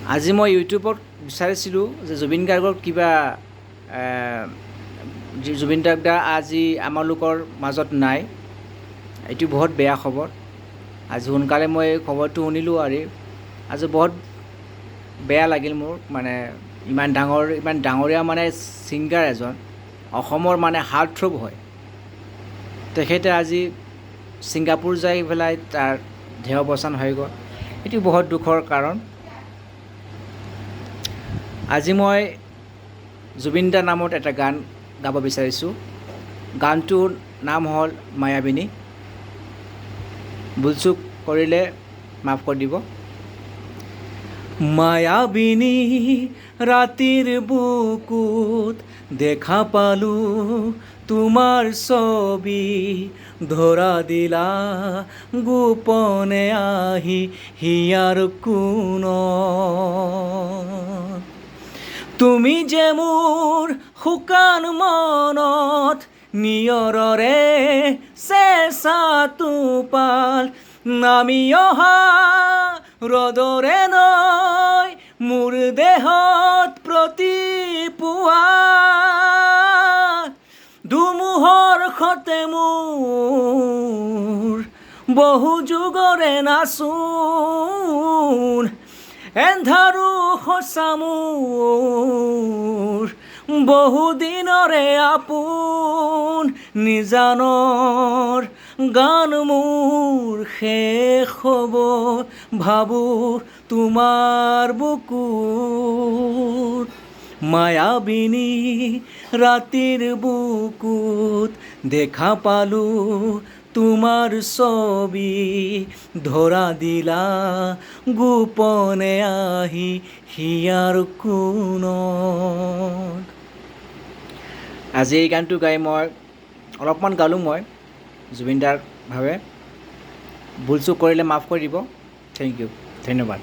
আজি মই ইউটিউবত বিচাৰিছিলোঁ যে জুবিন গাৰ্গৰ কিবা জুবিন গাৰ্গ আজি আমালোকৰ মাজত নাই। এইটো বহুত বেয়া খবৰ। আজি সোনকালে মই খবৰটো শুনিলোঁ আৰু আজি বহুত বেয়া লাগিল মোৰ। মানে ইমান ডাঙৰীয়া মানে ছিংগাৰ এজন, অসমৰ মানে হাৰ্টথ্ৰব হয়। তেখেতে আজি ছিংগাপুৰ যাই পেলাই তাৰ দেহাৱসান হৈ গ'ল। এইটো বহুত দুখৰ কাৰণ। আজি মই জুবিন দাৰ নামত এটা গান গাব বিচাৰিছোঁ। গানটোৰ নাম হ'ল মায়াবিনী। ভুল চুক কৰিলে মাফ কৰি দিব। মায়াবিনী ৰাতিৰ বুকুত দেখা পালোঁ তোমাৰ ছবি, ধৰা দিলা গোপনে আহি হিয়াৰ কোণত। তুমি যে মোৰ শুকান মনত নিয়ৰৰে চেঁচা টোপাল, নামি অহা ৰ'দৰে নৈ মোৰ দেহত প্ৰতিপুৱা। ধুমুহৰ সতে মোৰ বহু যুগৰে নাচোন, এন্ধাৰো সঁচা মোৰ বহুদিনৰে আপোন। নিজানৰ গান মোৰ শেষ হ'ব ভাবোঁ তোমাৰ বুকুত। মায়াবিনী ৰাতিৰ বুকুত দেখা পালোঁ তোমাৰ ছবি, ধৰা দিলা গোপনে আহি হিয়াৰ কোণত। আজি এই গানটো গাই মই অলপমান গালোঁ মই জুবিন দাৰ ভাৱে। ভুল চুক কৰিলে মাফ কৰি দিব। থেংক ইউ, ধন্যবাদ।